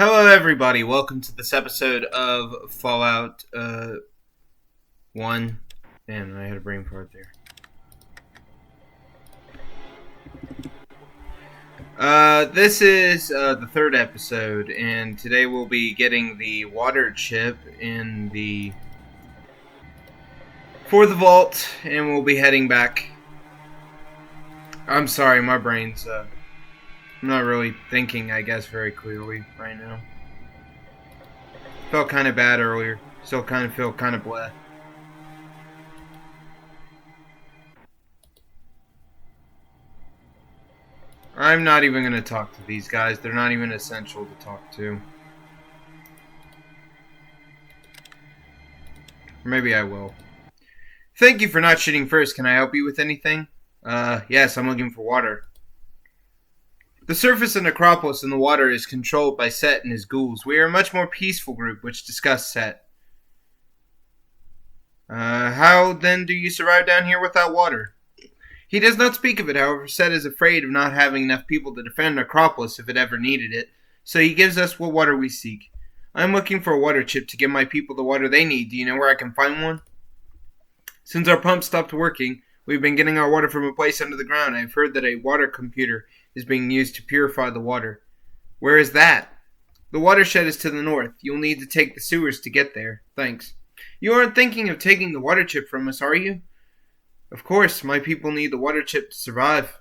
Hello, everybody. Welcome to this episode of Fallout 1. Damn, I had a brain fart there. This is the third episode, and today we'll be getting the water chip for the vault, and we'll be heading back. I'm sorry, my brain's I'm not really thinking, I guess, very clearly right now. Felt kind of bad earlier. Still kind of feel kind of bleh. I'm not even going to talk to these guys. They're not even essential to talk to. Or maybe I will. Thank you for not shooting first. Can I help you with anything? Yes, I'm looking for water. The surface of Necropolis in the water is controlled by Set and his ghouls. We are a much more peaceful group which discuss Set. How then do you survive down here without water? He does not speak of it, however. Set is afraid of not having enough people to defend Necropolis if it ever needed it, so he gives us what water we seek. I am looking for a water chip to give my people the water they need. Do you know where I can find one? Since our pump stopped working, we've been getting our water from a place under the ground. I've heard that a water computer is being used to purify the water. Where is that? The watershed is to the north. You'll need to take the sewers to get there. Thanks. You aren't thinking of taking the water chip from us, are you? Of course, my people need the water chip to survive.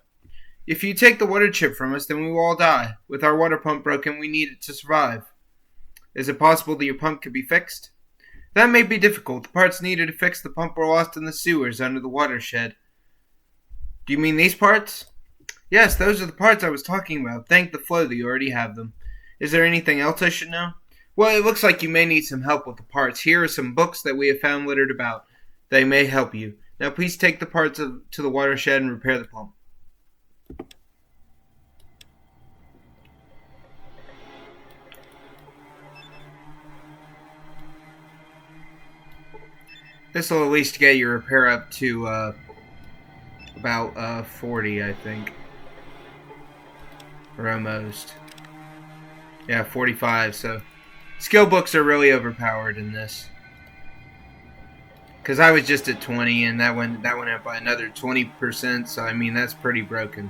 If you take the water chip from us, then we will all die. With our water pump broken, we need it to survive. Is it possible that your pump could be fixed? That may be difficult. The parts needed to fix the pump were lost in the sewers under the watershed. Do you mean these parts? Yes, those are the parts I was talking about. Thank the flow that you already have them. Is there anything else I should know? Well, it looks like you may need some help with the parts. Here are some books that we have found littered about. They may help you. Now please take the parts to the watershed and repair the pump. This will at least get your repair up to about 40, I think. Or almost. Yeah, 45, so skill books are really overpowered in this. Because I was just at 20 and that went up by another 20%, so I mean that's pretty broken.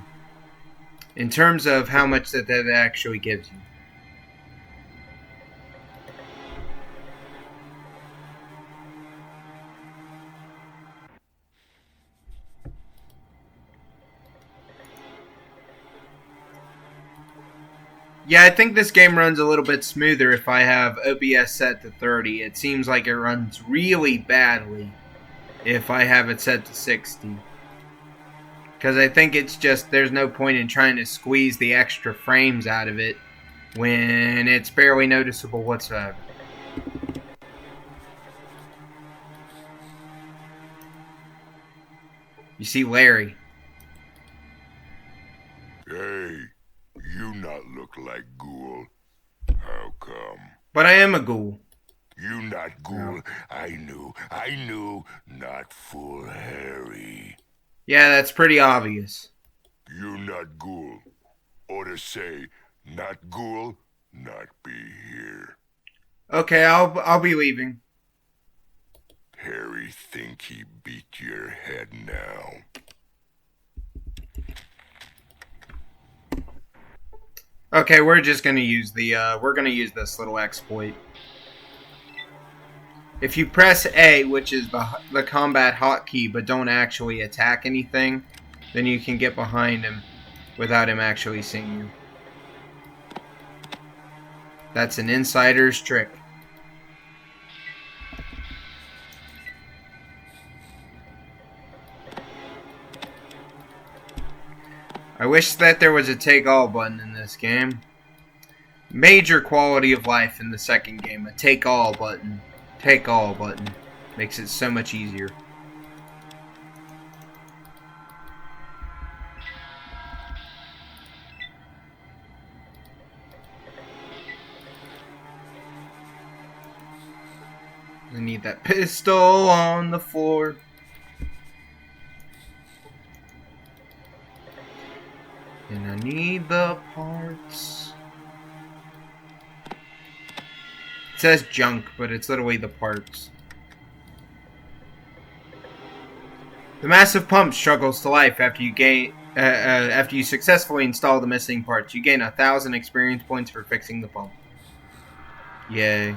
In terms of how much that actually gives you. Yeah, I think this game runs a little bit smoother if I have OBS set to 30. It seems like it runs really badly if I have it set to 60. Because I think it's just, there's no point in trying to squeeze the extra frames out of it when it's barely noticeable whatsoever. You see Larry. Hey. You not look like ghoul. How come? But I am a ghoul. You not ghoul. No. I knew. Not full Harry. Yeah, that's pretty obvious. You not ghoul. Or to say, not ghoul, not be here. Okay, I'll be leaving. Harry think he beat your head now. Okay, we're just gonna use we're gonna use this little exploit. If you press A, which is the combat hotkey, but don't actually attack anything, then you can get behind him without him actually seeing you. That's an insider's trick. I wish that there was a take all button in this game. Major quality of life in the second game. A take all button. Take all button. Makes it so much easier. I need that pistol on the floor. And I need the parts. It says junk, but it's literally the parts. The massive pump struggles to life after you successfully install the missing parts. You gain 1,000 experience points for fixing the pump. Yay.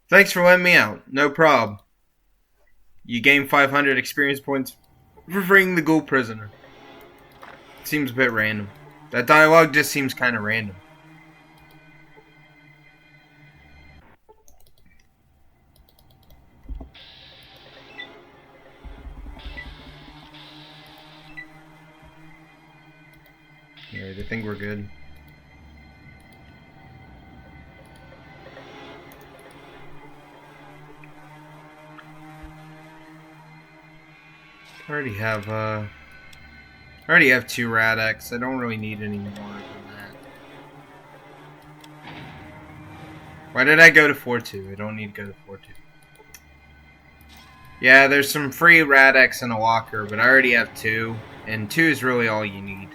Thanks for letting me out. No prob. You gain 500 experience points for freeing the ghoul prisoner. Seems a bit random. That dialogue just seems kind of random. Alright, I think we're good. I already have 2 Radex. I don't really need any more than that. Why did I go to 4-2? I don't need to go to 4-2. Yeah, there's some free Radex in a locker, but I already have 2. And 2 is really all you need.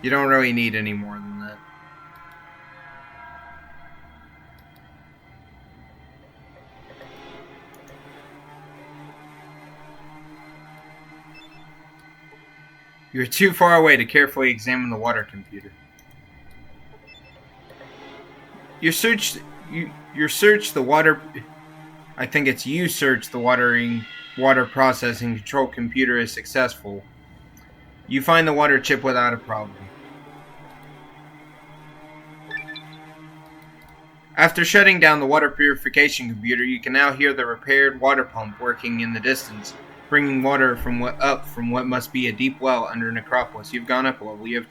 You don't really need any more than that. You're too far away to carefully examine the water computer. You search the water. I think it's you search the water processing control computer is successful. You find the water chip without a problem. After shutting down the water purification computer, you can now hear the repaired water pump working in the distance, bringing water up from what must be a deep well under Necropolis. You've gone up a level. You've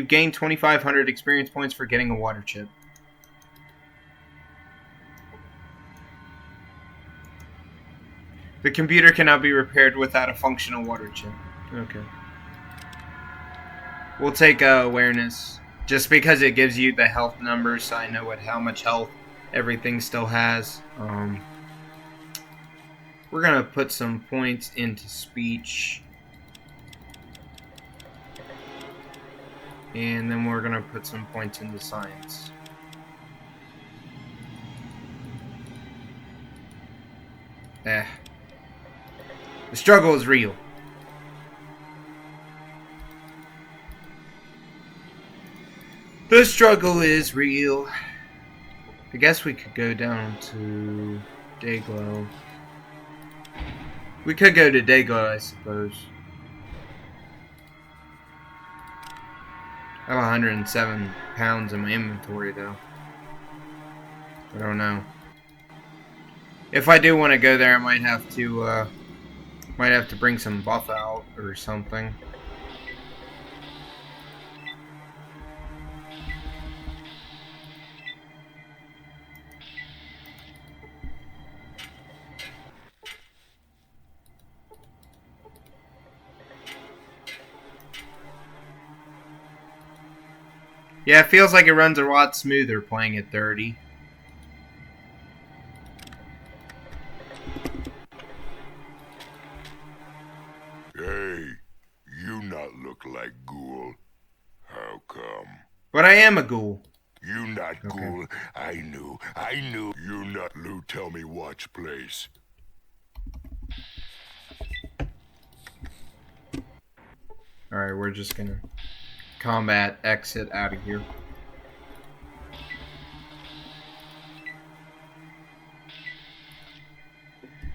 gained 2,500 experience points for getting a water chip. The computer cannot be repaired without a functional water chip. Okay. We'll take awareness, just because it gives you the health numbers, so I know how much health everything still has. We're gonna put some points into speech, and then we're gonna put some points into science. The struggle is real. The struggle is real. I guess we could go down to Dayglow. We could go to Dayglow, I suppose. I have 107 pounds in my inventory, though. I don't know. If I do want to go there, I might have to bring some buff out or something. Yeah, it feels like it runs a lot smoother playing at 30. Hey, you not look like ghoul. How come? But I am a ghoul. You not Okay. ghoul. I knew. You not Lou tell me watch place. Alright, we're just gonna combat exit out of here.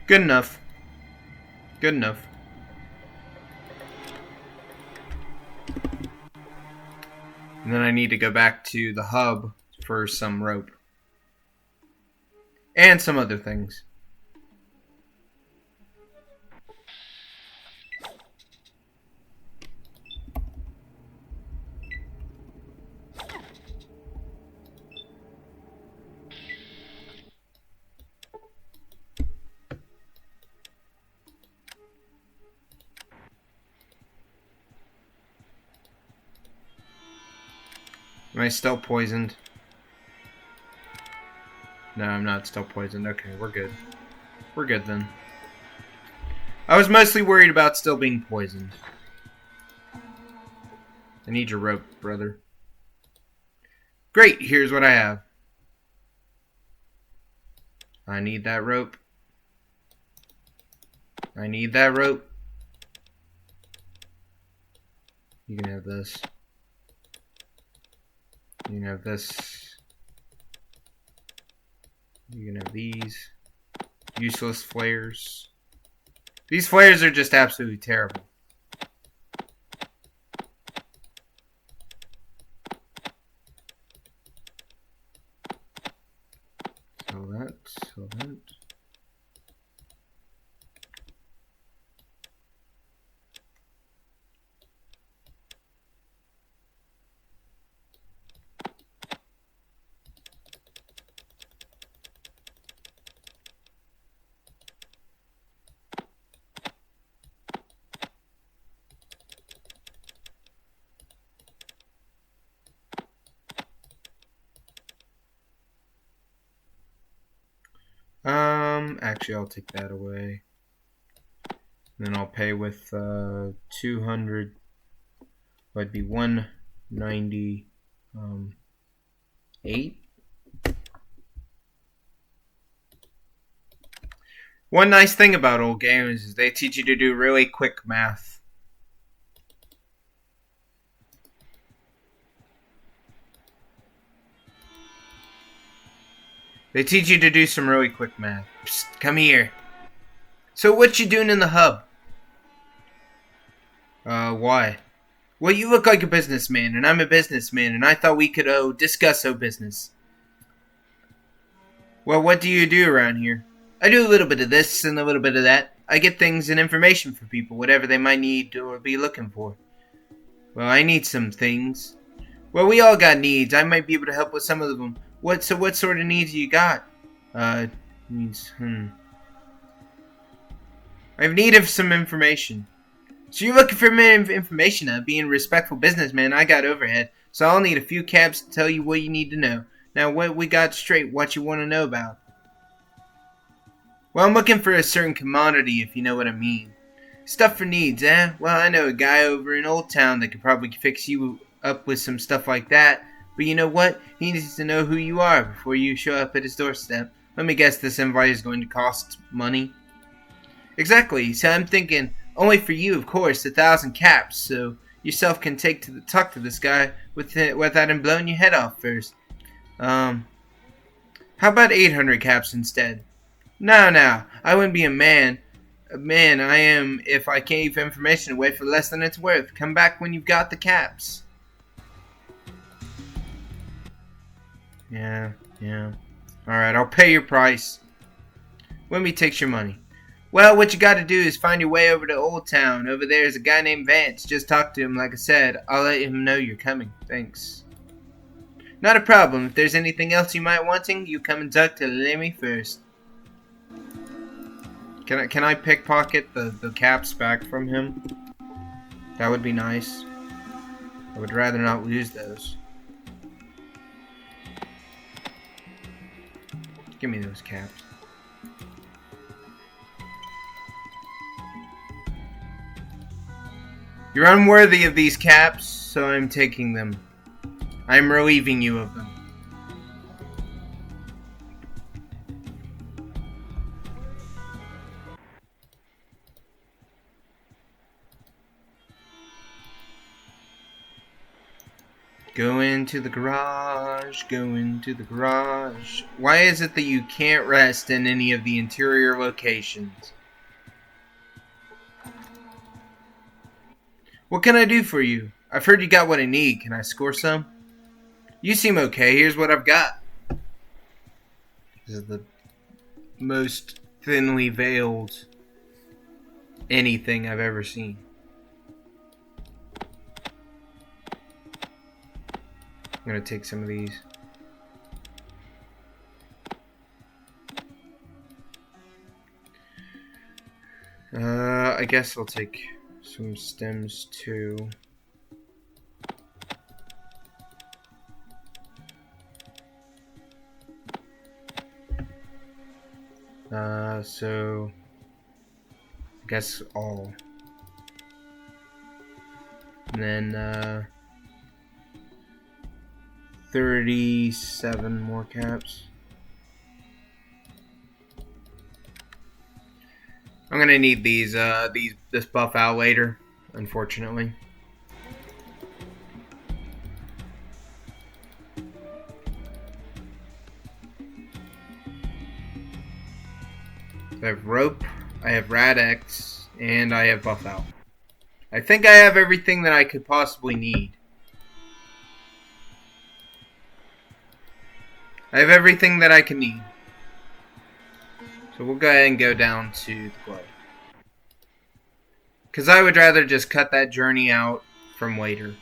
Good enough. Good enough. And then I need to go back to the hub for some rope. And some other things. Am I still poisoned? No, I'm not still poisoned. Okay, we're good. We're good then. I was mostly worried about still being poisoned. I need your rope, brother. Great, here's what I have. I need that rope. I need that rope. You can have this. You can have this. You can have these. Useless flares. These flares are just absolutely terrible. So that, so that. Actually, I'll take that away. Then I'll pay with 200. Would be 198. One nice thing about old games is they teach you to do really quick math. They teach you to do some really quick math. Psst, come here. So what you doing in the hub? Why? Well, you look like a businessman, and I'm a businessman, and I thought we could, discuss business. Well, what do you do around here? I do a little bit of this and a little bit of that. I get things and information for people, whatever they might need or be looking for. Well, I need some things. Well, we all got needs. I might be able to help with some of them. What sort of needs you got? Needs, I have need of some information. So you're looking for information, being a respectful businessman, I got overhead. So I'll need a few caps to tell you what you need to know. Now, what we got straight, what you want to know about. Well, I'm looking for a certain commodity, if you know what I mean. Stuff for needs, eh? Well, I know a guy over in Old Town that could probably fix you up with some stuff like that. But you know what? He needs to know who you are before you show up at his doorstep. Let me guess, this invite is going to cost money. Exactly, so I'm thinking, only for you, of course, 1,000 caps, so yourself can talk to this guy without him blowing your head off first. How about 800 caps instead? No, I wouldn't be a man. A man I am if I gave information away for less than it's worth. Come back when you've got the caps. Yeah. Alright, I'll pay your price. Lemmy takes your money. Well, what you gotta do is find your way over to Old Town. Over there's a guy named Vance. Just talk to him, like I said. I'll let him know you're coming. Thanks. Not a problem. If there's anything else you might wanting, you come and talk to Lemmy first. Can I pickpocket the caps back from him? That would be nice. I would rather not lose those. Give me those caps. You're unworthy of these caps, so I'm taking them. I'm relieving you of them. Go into the garage, go into the garage. Why is it that you can't rest in any of the interior locations? What can I do for you? I've heard you got what I need. Can I score some? You seem okay. Here's what I've got. This is the most thinly veiled anything I've ever seen. I'm gonna take some of these. I guess I'll take some stems too. So I guess all. And then 37 more caps. I'm gonna need this buff out later, unfortunately. I have rope, I have Rad-X, and I have buff out. I think I have everything that I could possibly need. I have everything that I can need. So we'll go ahead and go down to the glow. Because I would rather just cut that journey out from later.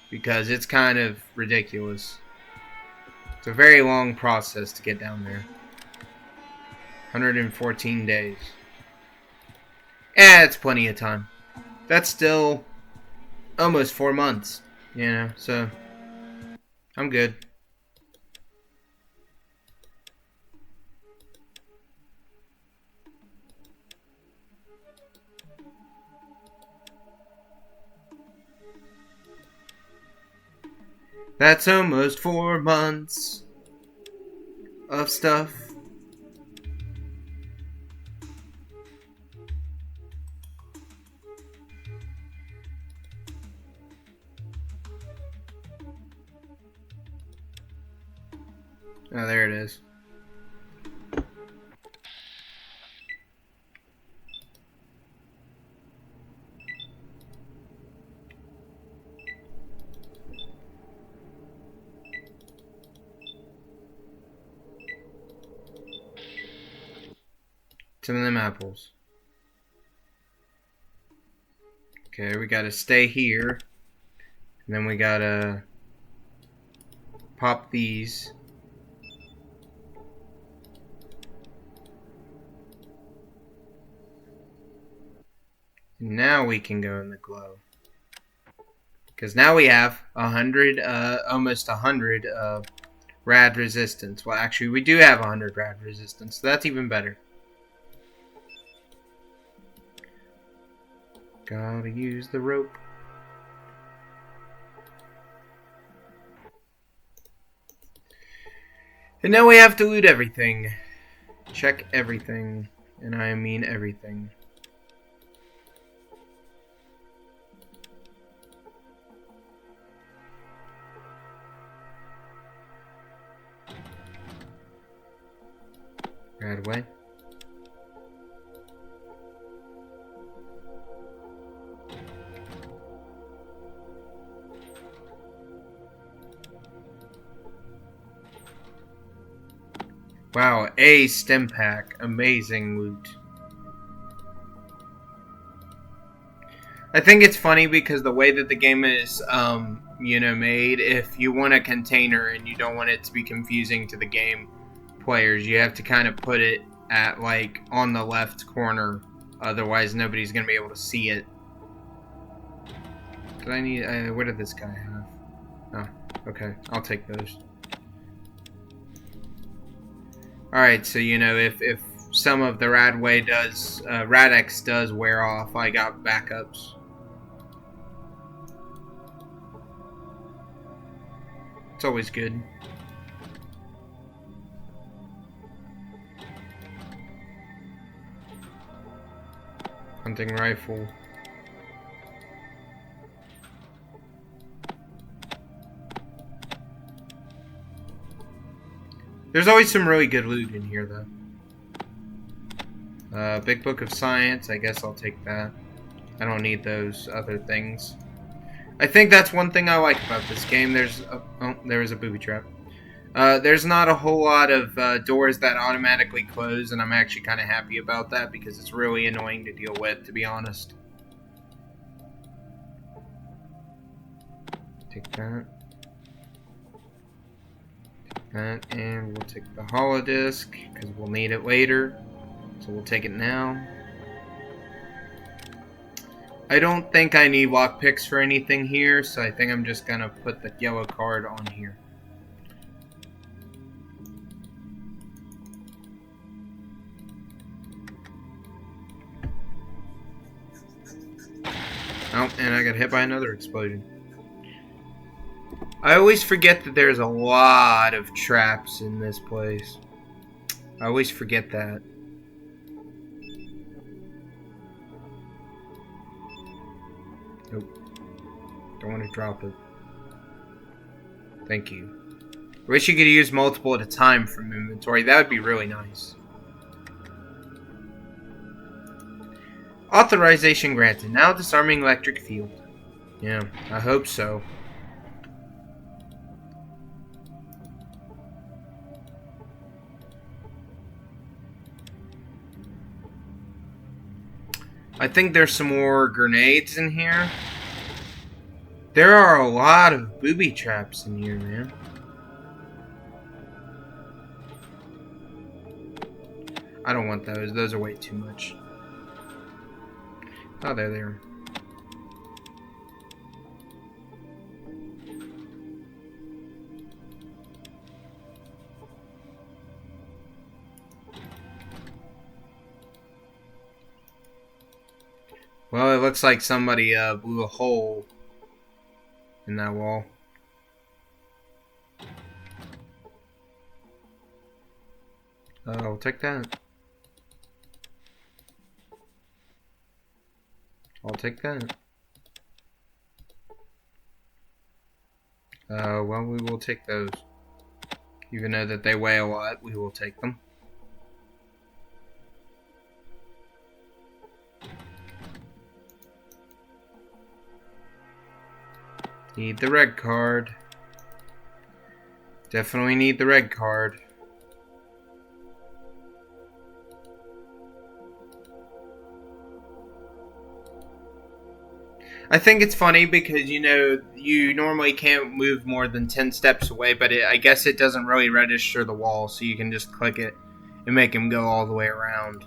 Because it's kind of ridiculous. It's a very long process to get down there. 114 days. It's plenty of time. That's still almost 4 months. You know, so I'm good. That's almost 4 months of stuff. Oh, there it is. Some of them apples. Okay, we gotta stay here. And then we gotta pop these. Now we can go in the glow. Because now we have 100, almost 100 rad resistance. Well, actually, we do have 100 rad resistance, so that's even better. Gotta use the rope. And now we have to loot everything. Check everything. And I mean everything. Right away. Wow, a stem pack. Amazing loot. I think it's funny because the way that the game is, made, if you want a container and you don't want it to be confusing to the game players, you have to kind of put it at, like, on the left corner. Otherwise, nobody's going to be able to see it. Did I need... what did this guy have? Oh, okay. I'll take those. Alright, so, if some of the Rad-X does wear off, I got backups. It's always good. Hunting rifle. There's always some really good loot in here, though. Big Book of Science, I guess I'll take that. I don't need those other things. I think that's one thing I like about this game. There was a booby trap. There's not a whole lot of doors that automatically close, and I'm actually kind of happy about that because it's really annoying to deal with, to be honest. Take that. That, and we'll take the holodisc because we'll need it later, so we'll take it now. I don't think I need lockpicks for anything here, so I think I'm just gonna put the yellow card on here. Oh, and I got hit by another explosion. I always forget that there's a lot of traps in this place. I always forget that. Nope. Don't want to drop it. Thank you. I wish you could use multiple at a time from inventory. That would be really nice. Authorization granted. Now disarming electric field. Yeah, I hope so. I think there's some more grenades in here. There are a lot of booby traps in here, man. I don't want those. Those are way too much. Oh, they're there. Well, it looks like somebody blew a hole in that wall. I'll take that. I'll take that. Well, we will take those. Even though that they weigh a lot, we will take them. Need the red card. Definitely need the red card. I think it's funny because, you know, you normally can't move more than 10 steps away, but I guess it doesn't really register the wall, so you can just click it and make him go all the way around.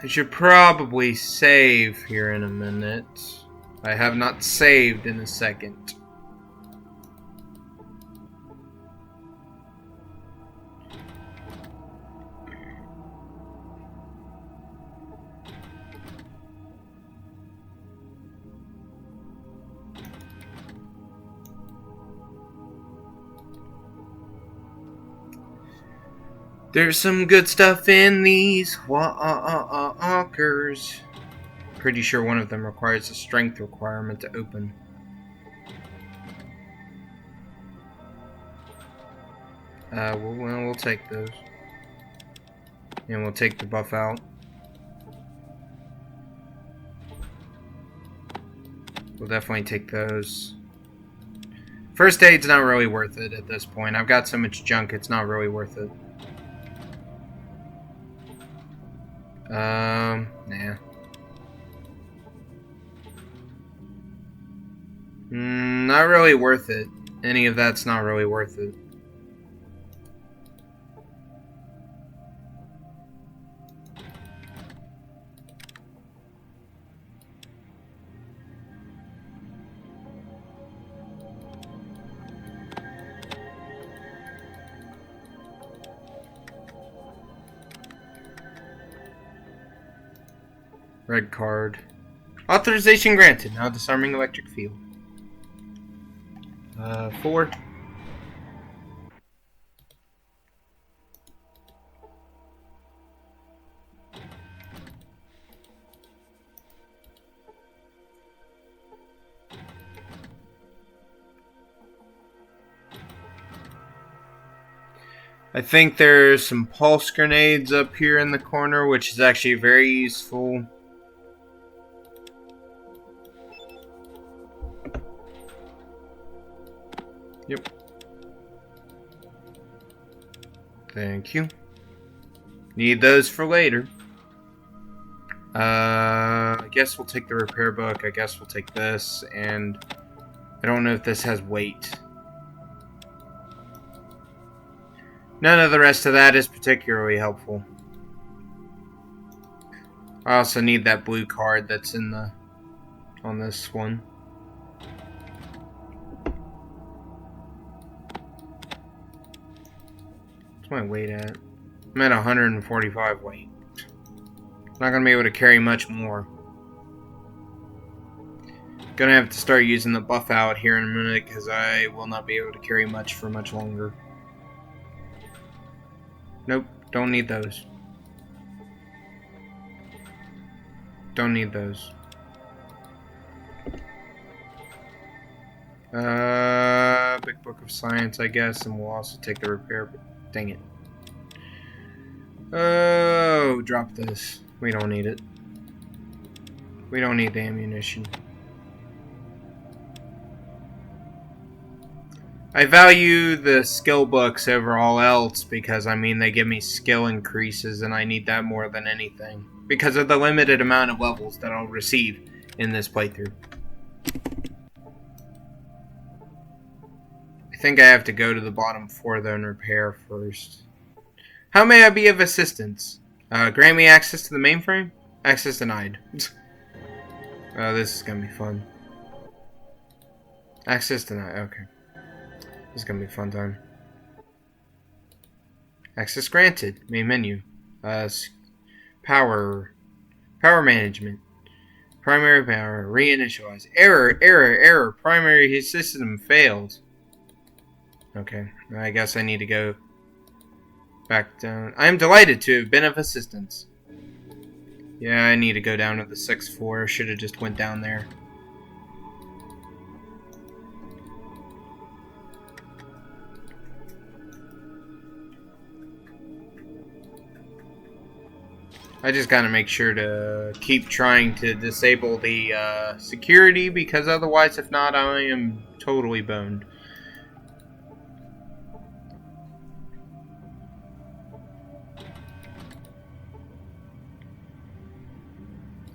I should probably save here in a minute. I have not saved in a second. There's some good stuff in these walkers. Pretty sure one of them requires a strength requirement to open. We'll take those. And we'll take the buff out. We'll definitely take those. First aid's not really worth it at this point. I've got so much junk, it's not really worth it. Nah. Not really worth it. Any of that's not really worth it. Red card. Authorization granted. Now disarming electric field. 4. I think there's some pulse grenades up here in the corner, which is actually very useful. Yep. Thank you. Need those for later. I guess we'll take the repair book. I guess we'll take this. And I don't know if this has weight. None of the rest of that is particularly helpful. I also need that blue card that's in the on this one. What's my weight at? I'm at 145 weight. Not gonna be able to carry much more. Gonna have to start using the buff out here in a minute because I will not be able to carry much for much longer. Nope, don't need those. Don't need those. Big Book of Science, I guess, and we'll also take the repair. Dang it. Oh, drop this. We don't need it. We don't need the ammunition. I value the skill books over all else because, I mean, they give me skill increases and I need that more than anything. Because of the limited amount of levels that I'll receive in this playthrough. I think I have to go to the bottom floor though and repair first. How may I be of assistance? Grant me access to the mainframe? Access denied. Oh, this is gonna be fun. Access denied, okay. This is gonna be a fun time. Access granted. Main menu. Power management. Primary power. Reinitialize. Error. Primary system failed. Okay, I guess I need to go back down. I am delighted to have been of assistance. Yeah, I need to go down to the 6th floor. Should have just went down there. I just gotta make sure to keep trying to disable the security, because otherwise, if not, I am totally boned.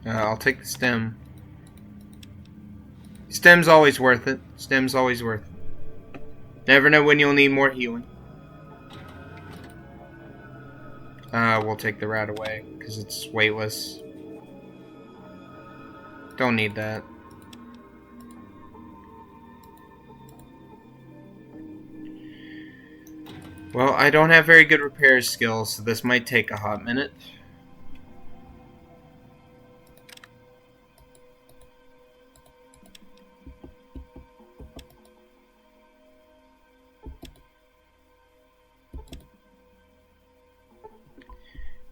I'll take the stem. Stem's always worth it. Stem's always worth it. Never know when you'll need more healing. We'll take the rat away, because it's weightless. Don't need that. Well, I don't have very good repair skills, so this might take a hot minute.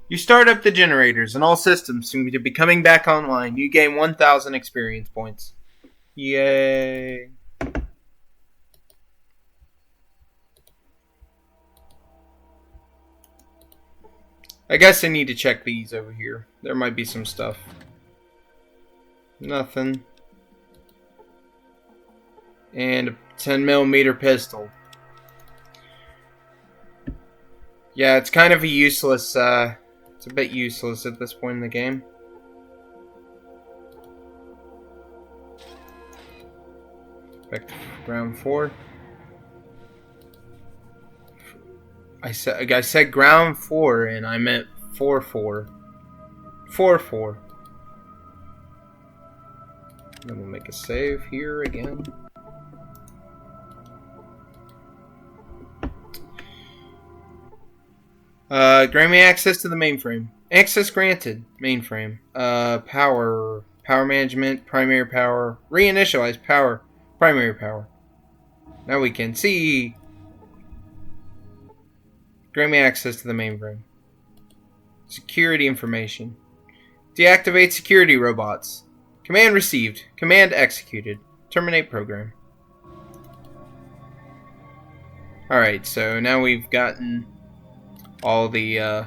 You start up the generators, and all systems seem to be coming back online. You gain 1,000 experience points. Yay. I guess I need to check these over here. There might be some stuff. Nothing. And a 10mm pistol. Yeah, it's kind of a useless, it's a bit useless at this point in the game. Back to ground 4. I said ground 4 and I meant 4-4. 4-4. Then we'll make a save here again. Grant me access to the mainframe. Access granted. Mainframe. Power management. Primary power. Reinitialize power. Primary power. Now we can see. Grant me access to the mainframe. Security information. Deactivate security robots. Command received. Command executed. Terminate program. Alright, so now we've gotten all the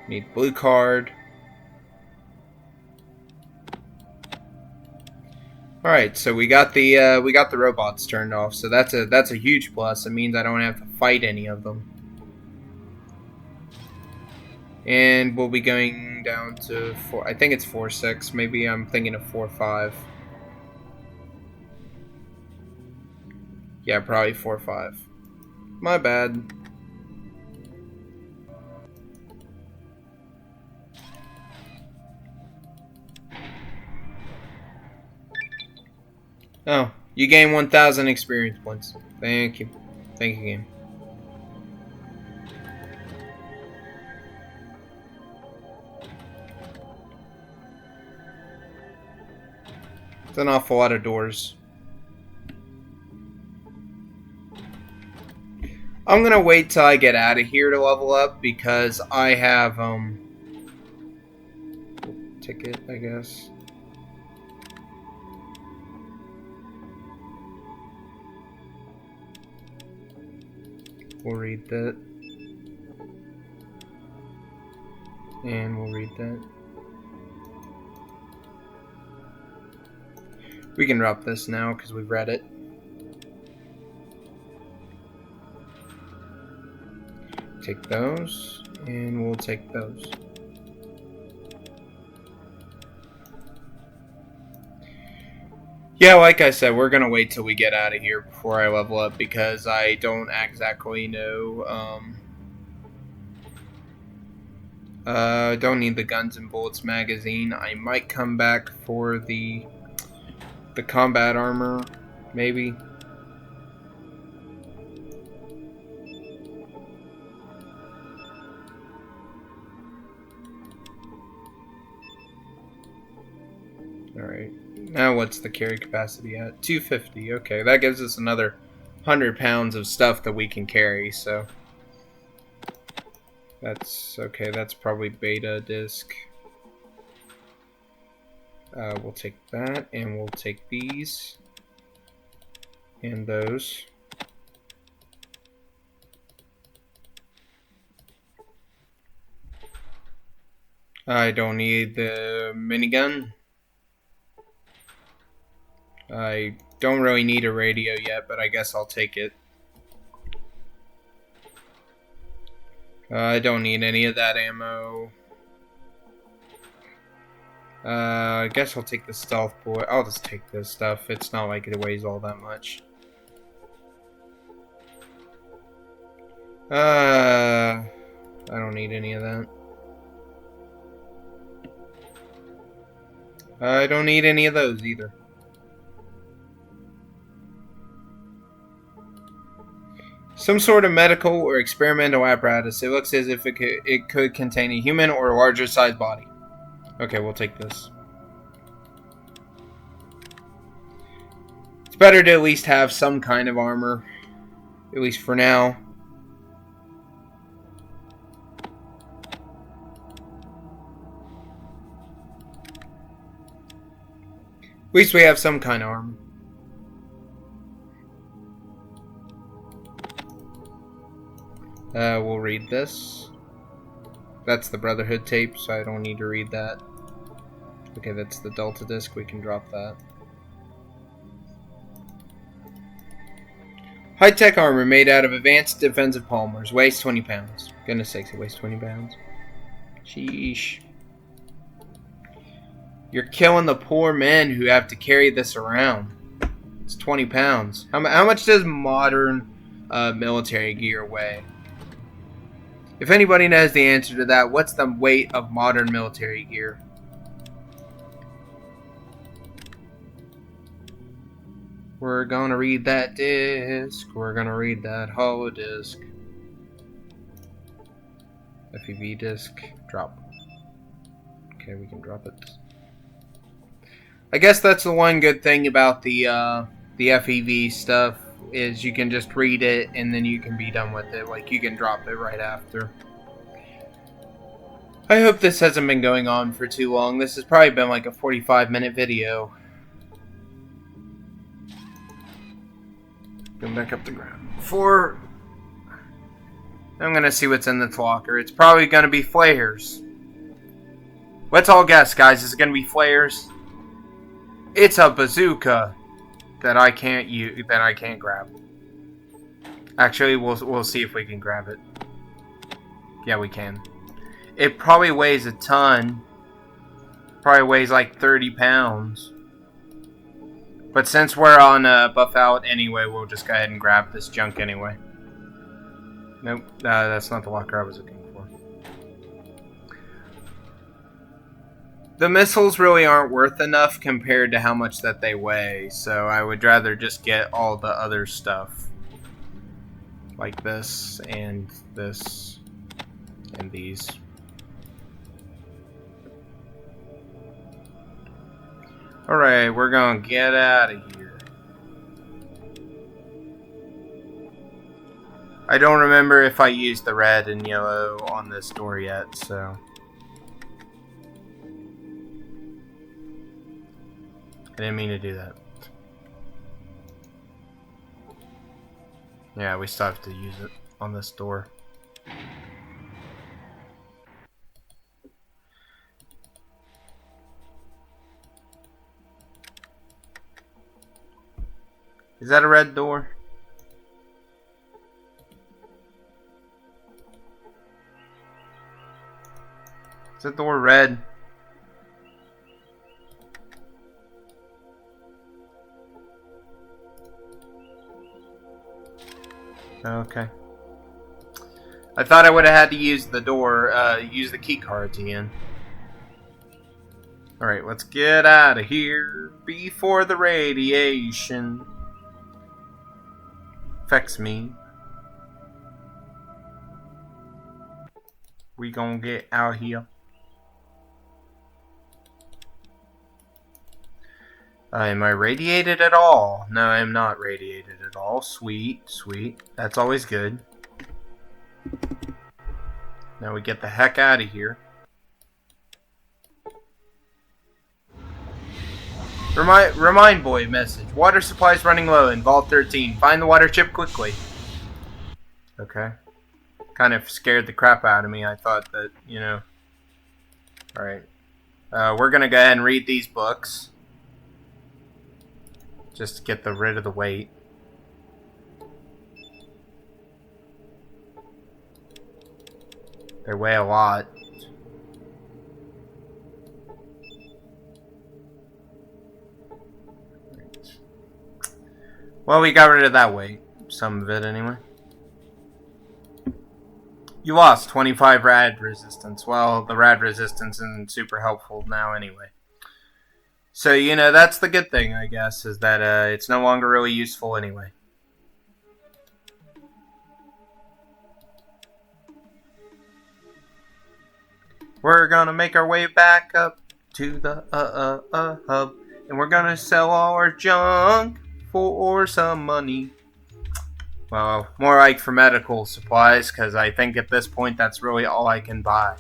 need blue card. All right, so we got the robots turned off. So that's a huge plus. It means I don't have to fight any of them. And we'll be going down to 4. I think it's 4-6. Maybe I'm thinking of 4-5. Yeah, probably 4-5. My bad. Oh, you gain 1,000 experience points. Thank you. Thank you, game. It's an awful lot of doors. I'm gonna wait till I get out of here to level up because I have ticket, I guess. We'll read that. And we'll read that. We can drop this now because we've read it. Take those, and we'll take those. Yeah, like I said, we're gonna wait till we get out of here before I level up because I don't exactly know. Don't need the guns and bullets magazine. I might come back for the combat armor, maybe. Alright, now what's the carry capacity at? 250, okay, that gives us another 100 pounds of stuff that we can carry, so that's okay, that's probably beta disc. We'll take that, and we'll take these and those. I don't need the minigun. I don't really need a radio yet, but I guess I'll take it. I don't need any of that ammo. I guess I'll take the stealth bullet. I'll just take this stuff. It's not like it weighs all that much. I don't need any of that. I don't need any of those either. Some sort of medical or experimental apparatus. It looks as if it could contain a human or a larger sized body. Okay, we'll take this. It's better to at least have some kind of armor. At least for now. At least we have some kind of armor. We'll read this. That's the Brotherhood tape, so I don't need to read that. Okay, that's the Delta disc. We can drop that. High-tech armor made out of advanced defensive polymers. Weighs 20 pounds. Goodness sakes, it weighs 20 pounds. Sheesh. You're killing the poor men who have to carry this around. It's 20 pounds. How much does modern military gear weigh? If anybody knows the answer to that, what's the weight of modern military gear? We're gonna read that disc. We're gonna read that holo disc. FEV disc. Drop. Okay, we can drop it. I guess that's the one good thing about the FEV stuff. Is you can just read it and then you can be done with it. Like, you can drop it right after. I hope this hasn't been going on for too long. This has probably been like a 45-minute video. Going back up the ground. I'm gonna see what's in this locker. It's probably gonna be flares. Let's all guess, guys. Is it gonna be flares? It's a bazooka. That I can't use, that I can't grab. Actually, we'll see if we can grab it. Yeah, we can. It probably weighs a ton. Probably weighs like 30 pounds. But since we're on buff out anyway, we'll just go ahead and grab this junk anyway. Nope, that's not the locker I was looking for. The missiles really aren't worth enough compared to how much that they weigh, so I would rather just get all the other stuff. Like this, and these. Alright, we're gonna get out of here. I don't remember if I used the red and yellow on this door yet, so... I didn't mean to do that. Yeah, we still have to use it on this door. Is that a red door? Is that door red? Okay. I thought I would have had to use the door, use the key cards again. Alright, let's get out of here before the radiation affects me. We gonna get out here. Am I radiated at all? No, I'm not radiated at all. Sweet, sweet. That's always good. Now we get the heck out of here. Remind boy message. Water supply's running low in Vault 13. Find the water chip quickly. Okay. Kind of scared the crap out of me. I thought that, you know. Alright. We're gonna go ahead and read these books. Just to get rid of the weight. They weigh a lot. Well, we got rid of that weight. Some of it, anyway. You lost 25 rad resistance. Well, the rad resistance isn't super helpful now, anyway. So, you know, that's the good thing, I guess, is that it's no longer really useful anyway. We're gonna make our way back up to the hub, and we're gonna sell all our junk for some money. Well, more like for medical supplies, because I think at this point that's really all I can buy.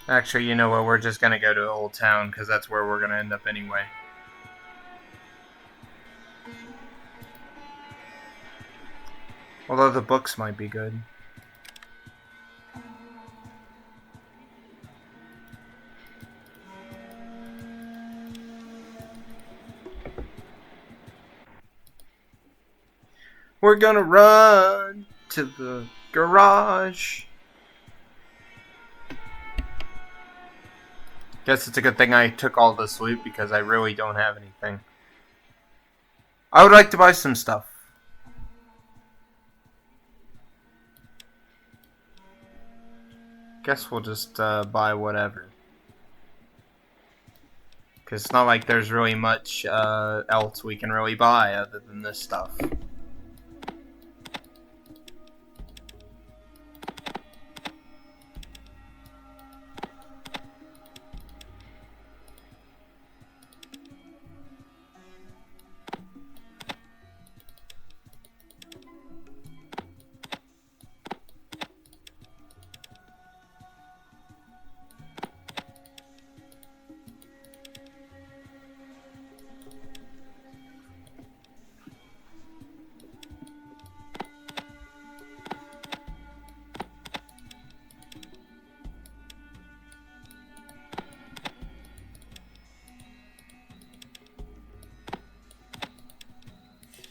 Actually, you know what, we're just gonna go to Old Town, because that's where we're gonna end up anyway. Although the books might be good. We're gonna run to the garage. Guess it's a good thing I took all this loot because I really don't have anything. I would like to buy some stuff. Guess we'll just buy whatever. Because it's not like there's really much else we can really buy other than this stuff.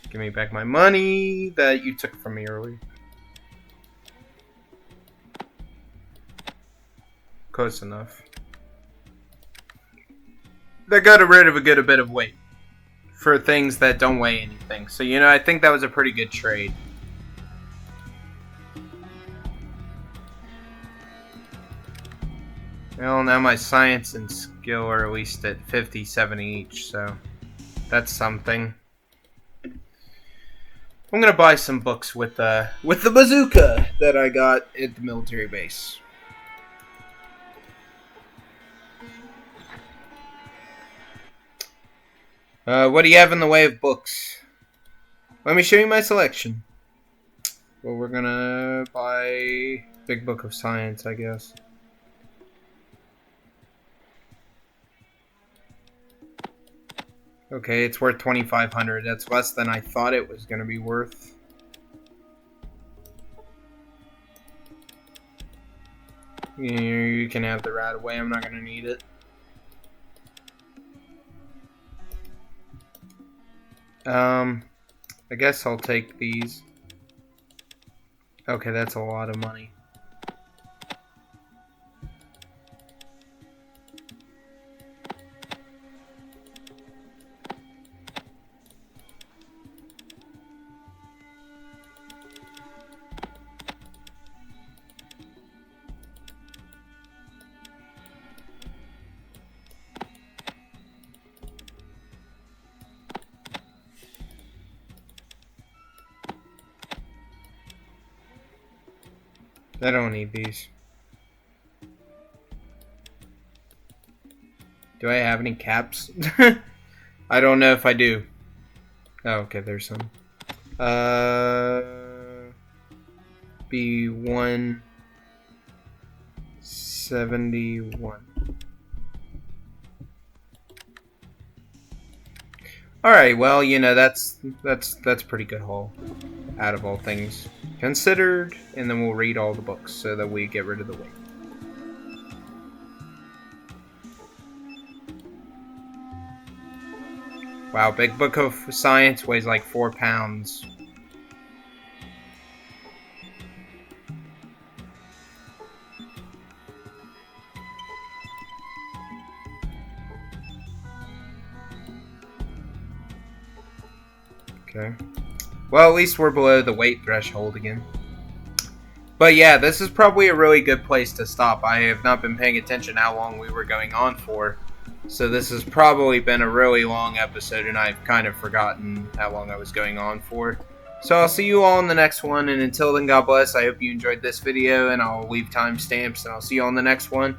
Give me back my money that you took from me earlier. Close enough. That got rid of a good bit of weight for things that don't weigh anything. So, you know, I think that was a pretty good trade. Well, now my science and skill are at least at 50, 70 each, so that's something. I'm gonna buy some books with the bazooka that I got at the military base. What do you have in the way of books? Let me show you my selection. Well, we're gonna buy Big Book of Science, I guess. Okay, it's worth 2,500. That's less than I thought it was gonna be worth. You can have the rat away. I'm not gonna need it. I guess I'll take these. Okay, that's a lot of money. I don't need these. Do I have any caps? I don't know if I do. Oh, okay, there's some. B171. Alright, well, you know, that's pretty good haul. Out of all things considered, and then we'll read all the books so that we get rid of the weight. Wow, Big Book of Science weighs like 4 pounds. Okay. Well, at least we're below the weight threshold again. But yeah, this is probably a really good place to stop. I have not been paying attention how long we were going on for. So this has probably been a really long episode, and I've kind of forgotten how long I was going on for. So I'll see you all in the next one, and until then, God bless. I hope you enjoyed this video, and I'll leave timestamps, and I'll see you on the next one.